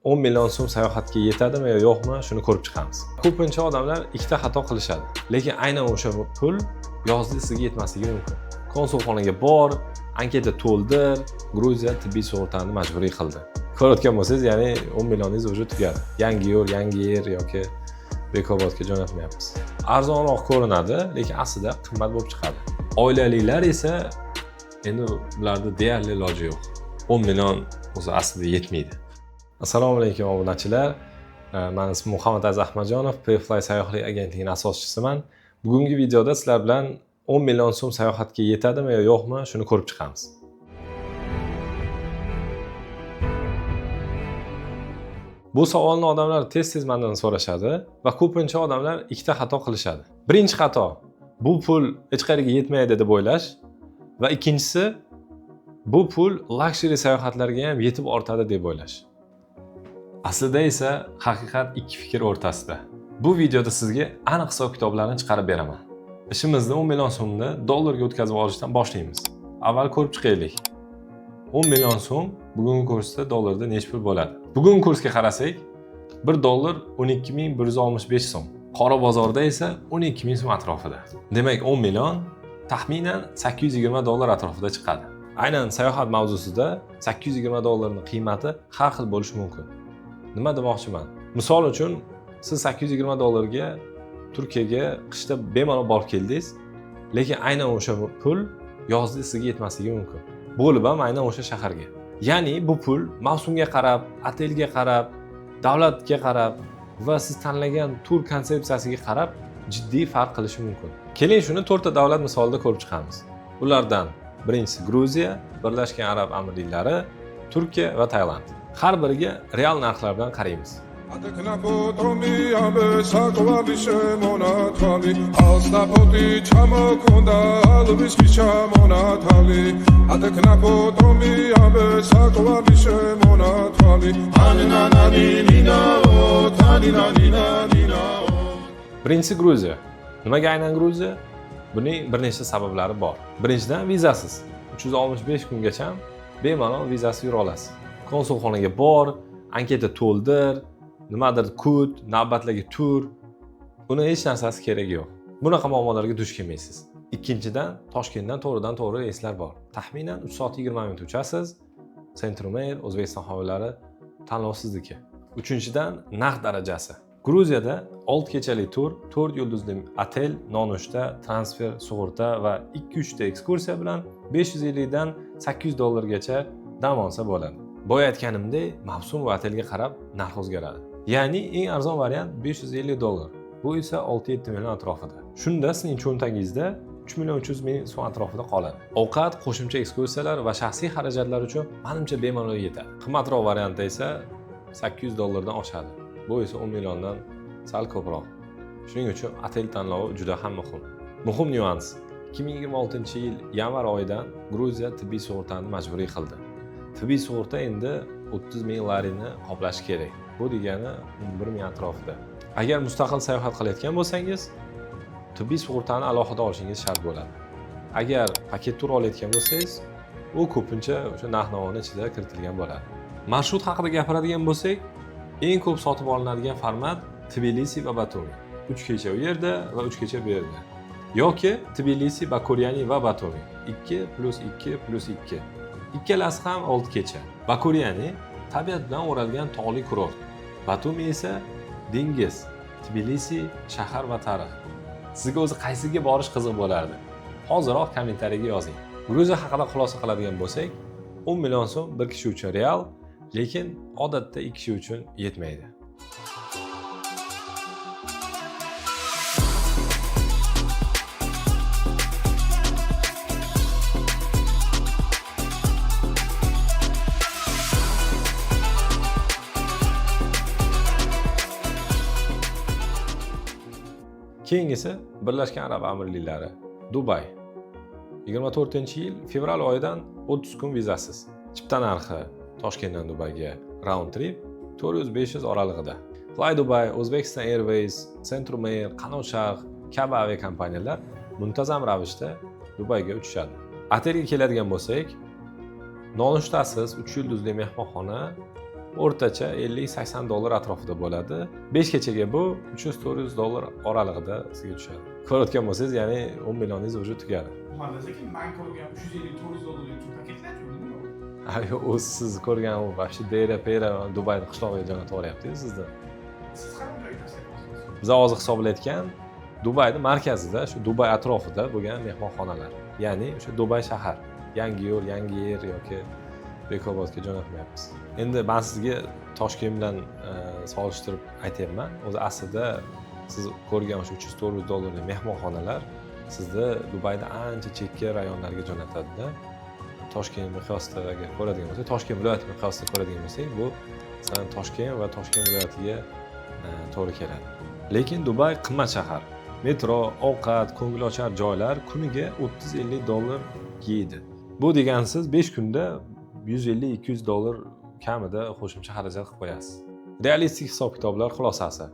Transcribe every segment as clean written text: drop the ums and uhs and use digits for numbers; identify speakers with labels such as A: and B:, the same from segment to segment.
A: 10 million so'm sayohatga yetadimi yo yo'qmi, shuni ko'rib chiqamiz. Ko'pincha odamlar ikkita xato qilishadi, lekin aynan o'sha pul yozda sizga yetmasligi mumkin. Konsulxonaga bor, anketa to'ldir, Gruziya tibbiy sug'urtani majburiy qildi. Ko'rayotgan bo'lsangiz, ya'ni 10 millioningiz уже tugadi. Yangi yer yoki Bekobodga jo'natmayapmiz. Arzonroq ko'rinadi, lekin aslida qimmat bo'lib chiqadi. Oilalilar esa endi ularda deyarli iloji yo'q. 10 million o'zi aslida yetmaydi. Assalomu alaykum obunachilar. Men ismim Muhammad Aziz Ahmadjonov, Prefly sayohatlik agentligining asoschisiman. Bugungi videoda sizlar bilan 10 million so'm sayohatga yetadimi yo yo'qmi, shuni ko'rib chiqamiz. Bu savolni odamlar tez-tez mendan so'rashadi va ko'pincha odamlar ikkita xato qilishadi. Birinchi xato bu pul hech qayerga yetmaydi deb o'ylash va ikkinchisi bu pul luxury sayohatlarga ham yetib ortadi deb o'ylash. Aslida esa haqiqat ikki fikr o'rtasida. Bu videoda sizga aniq hisob-kitoblarni chiqarib beraman. Ishimizni 10 million so'mni dollarga o'tkazib olishdan boshlaymiz. Avval ko'rib chiqaylik. 10 million so'm bugungi kursda dollarda nechta pul bo'ladi? Bugungi kursga qarasak, 1 dollar 12165 so'm. Qora bozorda esa 12000 so'm atrofida. Demak, 10 million taxminan 820 dollar atrofida chiqadi. Aynan sayohat mavzusida 820 dollarning qiymati har xil bo'lishi mumkin. Nima demoqchiman? Misol uchun, siz 820 dollarga Turkiyaga qishda bemalol borib keldingiz, lekin aynan o'sha pul yozda sizga yetmasligi mumkin. Bo'lib ham aynan o'sha shaharga. Ya'ni bu pul mavsumga qarab, otelga qarab, davlatga qarab va siz tanlagan tur konsepsiyasiga qarab jiddiy farq qilishi mumkin. Keling shuni 4 ta davlat misolida ko'rib chiqamiz. Ulardan birinchisi Gruziya, Birlashgan Arab Amirliklari, Turkiya va Tailand. Har biriga real narxlar bilan qaraymiz. Birinchisi Gruziya. Nimaga aynan Gruziya? Buning bir nechta sabablari bor. Birinchidan vizasiz. 365 kungacha bemalol vizasiz yura olasiz. Konsulxonaga bor, anketa to'ldir, nimadir kut, navbatlarga tur. Buni hech narsasi keragi yo'q. Bunaqa muammolarga duch kelmaysiz. Ikkinchidan, Toshkentdan to'g'ridan-to'g'ri reyslar bor. Taxminan 3 soat 20 minut uchasiz. Centromail, O'zbekiston havoilari tanlov sizniki. Uchinchidan, narx darajasi. Gruziyada 6 kechalik tur, 4 yulduzli otel, nonushta, transfer, sug'urta va 2-3 ta ekskursiya bilan 550 dan 800 dollargacha dam olsa bo'ladi. Boya aytganimdek, mavsum va otelga qarab narx o'zgaradi. Ya'ni eng arzon variant 550 dollar. Bu esa 6-7 million atrofida. Shunda sizning cho'ntagingizda 3 million 300 ming so'm atrofida qoladi. Ovqat, qo'shimcha ekskursiyalar va shaxsiy xarajatlar uchun menimcha bemalol yetadi. Qimmatroq variantda esa 800 dollardan oshadi. Bu esa 10 milliondan sal ko'proq. Shuning uchun otel tanlovi juda ham muhim. Muhim nyuans. 2026-yil yanvar oyidan Gruziya tibbiy sug'urtani majburiy qildi. Tibbiy sug'urta endi 30 ming larini qoplashi kerak. Bu degani 11 ming atrofida. Agar mustaqil sayohat qilayotgan bo'lsangiz, tibbiy sug'urtani alohida olishingiz shart bo'ladi. Agar paket tur olayotgan bo'lsangiz, u ko'pincha o'sha narx-navoning ichida kiritilgan bo'ladi. Marshrut haqida gapiradigan bo'lsak, eng ko'p sotib olinadigan format Tbilisi va Batumi. 3 kecha u yerda va 3 kecha bu yerda. Yoki Tbilisi, Bakuryani va Batumi. 2+2+2. Ikkalasi ham 6 kecha. Bakuryani tabiat bilan o'ralgan tog'li kurort. Batumi esa dengiz. Tbilisi shahar va tarix. Sizga o'zi qaysiga borish qiziq bo'lardi? Hozirroq kommentariyaga yozing. Gruziya haqida xulosa qiladigan bo'lsak, 10 million so'm bir kishi uchun real, lekin odatda 2 kishi uchun yetmaydi. Keyingisi Birlashgan Arab Amirliklari, Dubay. 24-yil fevral oyidan 30 kun vizasiz. Chipta narxi Toshkentdan Dubayga round trip 400-500 oralig'ida. Fly Dubai, Uzbekistan Airways, Centromail, Qanot Sharq kabi aviakompaniyalar muntazam ravishda Dubayga uchishadi. Otelga keladigan bo'lsak, nonushtasiz 3 yulduzli mehmonxona o'rtacha 50-80 dollar atrofida bo'ladi. 5 kechaga bu 300-400 dollar oralig'ida sizga tushadi. Ko'rayotgan bo'lsangiz, ya'ni 10 milyoningiz уже tugadi.
B: Lekin men ko'rgan 350-400 dollarlik paketlar-ku, nima?
A: Ayo, o'z siz ko'rgan u vaqti Dera-Pera Dubayni qishlog'iga jo'natib yuboryapti-ku sizni.
B: Siz qanday tasavvur?
A: Biz hozir hisoblayotgan Dubayning markazida, shu Dubay atrofida bo'lgan mehmonxonalar. Ya'ni o'sha Dubay shahar, Yangiyo'l, Yangiyer yoki Bekobodga jo'natmayapmiz. Endi men sizga Toshkent bilan solishtirib aytayapman. O'zi aslida siz ko'rgan o'sha 300-400 dollarlik mehmonxonalar sizni Dubayda ancha chekka rayonlarga jo'natadi-da. Toshkent miqyosidagi ko'radigan bo'lsak, Toshkent viloyati miqyosida ko'radigan bo'lsak, bu masalan Toshkent va Toshkent viloyatiga to'g'ri keladi. Lekin Dubay qimmat shahar. Metro, ovqat, ko'ngilochar joylar kuniga 30-50 dollar yeydi. Bu degansiz 5 kunda 150-200 dollar kamida qo'shimcha xarajat qilib qo'yasiz. Realistik hisob-kitoblar xulosasi.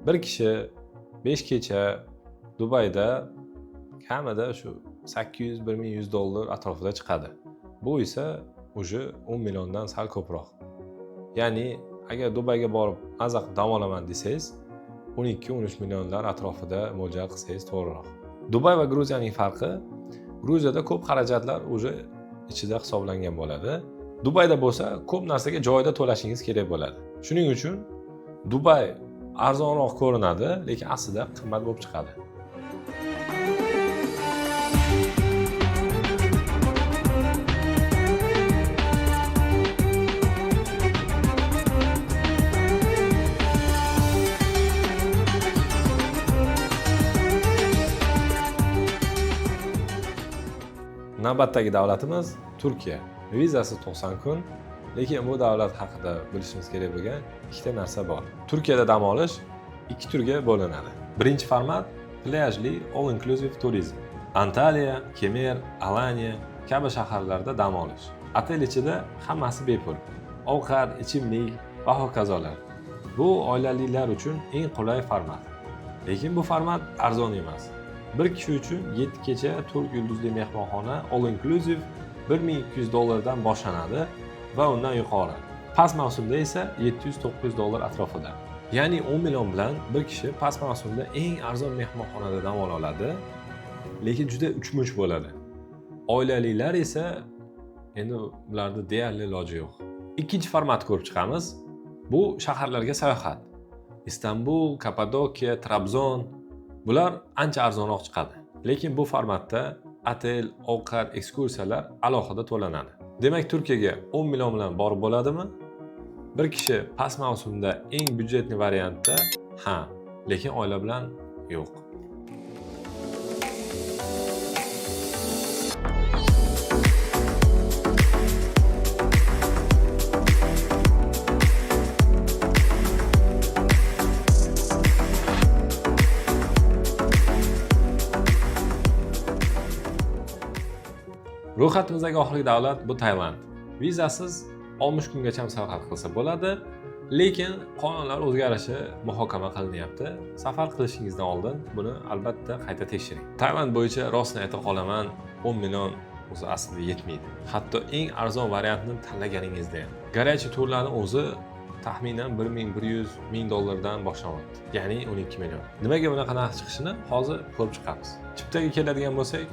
A: Bir kishi 5 kecha Dubayda kamida shu 800-1100 dollar atrofida chiqadi. Bu esa o'sha 10 milliondan sal ko'proq. Ya'ni agar Dubayga borib mazaq dam olaman desangiz, 12-13 millionlar atrofida mo'ljal qilsangiz to'g'riroq. Dubay va Gruziyaning farqi, Gruziyada ko'p xarajatlar o'sha ichida hisoblangan bo'ladi. Dubayda bo'lsa, ko'p narsaga joyida to'lashingiz kerak bo'ladi. Shuning uchun Dubay arzonroq ko'rinadi, lekin aslida qimmat bo'lib chiqadi. Navbatdagi davlatimiz Turkiya. Vizasi 90 kun, lekin bu davlat haqida bilishimiz kerak bo'lgan ikkita narsa bor. Turkiyada dam olish ikki turga bo'linadi. Birinchi format plyajli all inclusive turizm. Antalya, Kemer, Alanya kabi shaharlarda dam olish. Otel ichida hammasi bepul. Ovqat, ichimlik va hokazolar. Bu oilalilar uchun eng qulay format. Lekin bu format arzon emas. Bir kishi uchun 7 kecha 4 yulduzli mehmonxona all inclusive 1200 dollardan boshlanadi va undan yuqori. Past mavsumda esa 700-900 dollar atrofida. Ya'ni 10 million bilan bir kishi past mavsumda eng arzon mehmonxonada dam ola oladi, lekin juda uchmuch bo'ladi. Oilalilar esa endi ularda deyarli iloji yo'q. Ikkinchi formatni ko'rib chiqamiz. Bu shaharlarga sayohat. Istanbul, Kapadokiya, Trabzon bular ancha arzonroq chiqadi. Lekin bu formatda otel, ovqat, ekskursiyalar alohida to'lanadi. Demak, Turkiyaga 10 million bilan borib bo'ladimi? Bir kishi past mavsumda eng byudjetli variantda ha, lekin oila bilan yo'q. Ro'yxatimizdagi oxirgi davlat bu Tailand. Vizasiz 60 kungacha sayohat qilsa bo'ladi, lekin qonunlar o'zgarishi muhokama qilinyapti. Safar qilishingizdan oldin buni albatta qayta tekshiring. Tailand bo'yicha rostni ayta qolaman, 10 million o'zi aslida yetmaydi. Hatto eng arzon variantni tanlaganingizda ham. Garchi turlarning o'zi taxminan 1100-1000 dollardan boshlanyapti. Ya'ni 12 million. Nimaga bunaqa narx chiqishini hozir ko'rib chiqamiz. Chiptaga keladigan bo'lsak,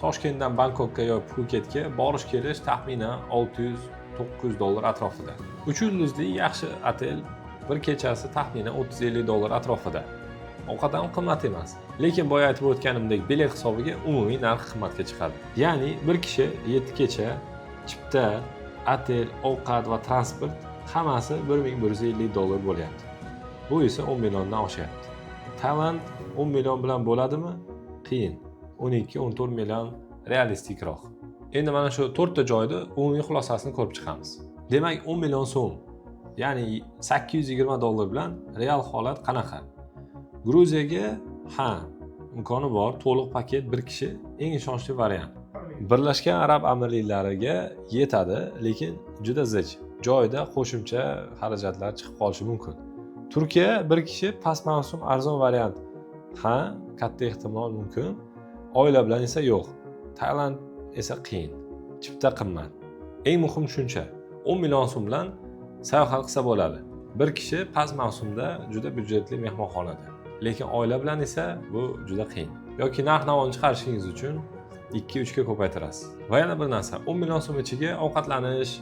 A: Toshkentdan Bangkokka yoki Phuketga borish kelish taxminan 600-900 dollar atrofida. 3 yulduzli yaxshi otel bir kechasi taxminan 30-50 dollar atrofida. Ovqat ham qimmat emas. Lekin boya aytib o'tganimdek bilet hisobiga umumiy narx qimmatga chiqadi. Ya'ni bir kishi 7 kecha chipta, otel, ovqat va transport hammasi 1150 dollar bo'lyapti. Bu esa 10 milliondan oshyapti. Tailand 10 million bilan bo'ladimi? Qiyin. 12-14 million realistikroq. Endi mana shu 4 ta joyda umumiy xulosasini ko'rib chiqamiz. Demak, 10 million so'm, ya'ni 820 dollar bilan real holat qanaqa? Gruziyaga ha, imkoni bor, to'liq paket bir kishi eng ishonchli variant. Birlashgan Arab Amirliklariga yetadi, lekin juda zich. Joyida qo'shimcha xarajatlar chiqib qolishi mumkin. Turkiya bir kishi past mavsum arzon variant. Ha, katta ehtimol mumkin. Oila bilan esa yo'q. Tailand esa qiyin. Chipta qimmat. Eng muhim tushuncha, 10 million so'm bilan sayohat qilsa bo'ladi. Bir kishi past mavsumda juda byudjetli mehmonxonada. Lekin oila bilan esa bu juda qiyin. Yoki narx-navoni chiqarishingiz uchun 2-3 ga ko'paytirasiz. Va yana bir narsa, 10 million so'm ichiga ovqatlanish,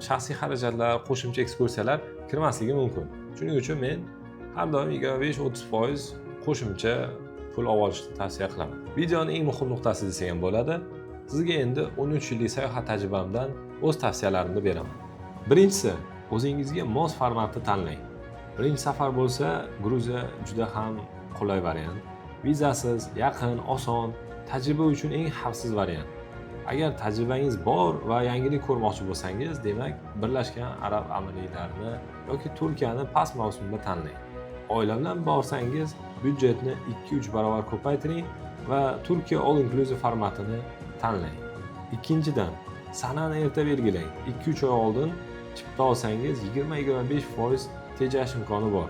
A: shaxsiy xarajatlar, qo'shimcha ekskursiyalar kirmasligi mumkin. Shuning uchun men har doim 25-30% qo'shimcha pul olishni tavsiya qilaman. Videoning eng muhim nuqtasi desak ham bo'ladi. Sizga endi 13 yillik sayohat tajribamdan o'z tavsiyalarimni beraman. Birinchisi, o'zingizga mos formatni tanlang. Birinchi safar bo'lsa, Gruziya juda ham qulay variant. Vizasiz, yaqin, oson, tajriba uchun eng xavfsiz variant. Agar tajribangiz bor va yangilik ko'rmoqchi bo'lsangiz, demak, Birlashgan Arab Amirliklarini yoki Turkiyani past mavsumda tanlang. Oila bilan borsangiz, byudjetni 2-3 barobar ko'paytiring va Turkiya all inclusive formatini tanlang. Ikkinchidan, sanani erta belgilang. 2-3 oy oldin chipta olsangiz 20-25% tejash imkoni bor.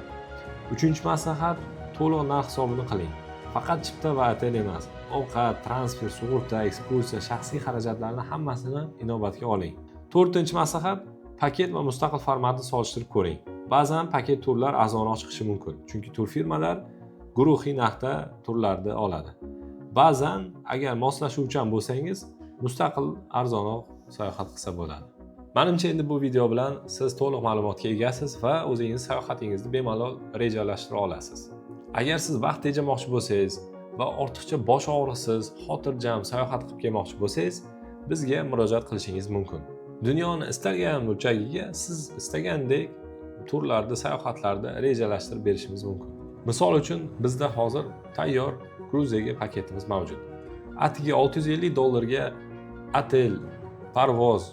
A: Uchinchi maslahat, to'liq narx hisobini qiling. Faqat chipta va otel emas, ovqat, transfer, sug'urta, ekskursiya, shaxsiy xarajatlarni hammasini inobatga oling. To'rtinchi maslahat, paket va mustaqil formatni solishtirib ko'ring. Ba'zan paket turlar arzonroq chiqishi mumkin, chunki turfirmalar guruhiy narxda turlarni oladi. Ba'zan agar moslashuvchan bo'lsangiz, mustaqil arzonroq sayohat qilsa bo'ladi. Menimcha endi bu video bilan siz to'liq ma'lumotga egasiz va o'zingiz sayohatingizni bemalol rejalashtira olasiz. Agar siz vaqt tejamoqchi bo'lsangiz va ortiqcha bosh og'rig'isiz, xotirjam sayohat qilib kelmoqchi bo'lsangiz, bizga murojaat qilishingiz mumkin. Dunyoni istalgan burchagiga siz istagandek turlarni, sayohatlarni rejalashtirib berishimiz mumkin. Misol uchun, bizda hozir tayyor Gruziyaga paketimiz mavjud. Atiga $650 otel, parvoz,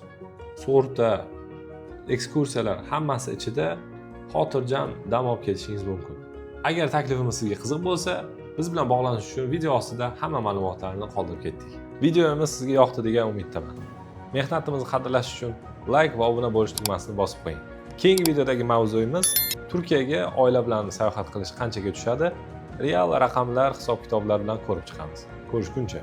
A: sug'urta, ekskursiyalar hammasi ichida xotirjam dam olib ketishingiz mumkin. Agar taklifimiz sizga qiziq bo'lsa, biz bilan bog'lanish uchun video ostida hamma ma'lumotlarni qoldirib ketdik. Videomiz sizga yoqdi degan umiddaman. Mehnatimizni qadrlash uchun like va obuna bo'lish tugmasini bosib qo'ying. Keyingi videodagi mavzuyimiz Turkiyaga oila bilan sayohat qilish qanchaga tushadi? Real raqamlar, hisob-kitoblar bilan ko'rib chiqamiz. Ko'rishguncha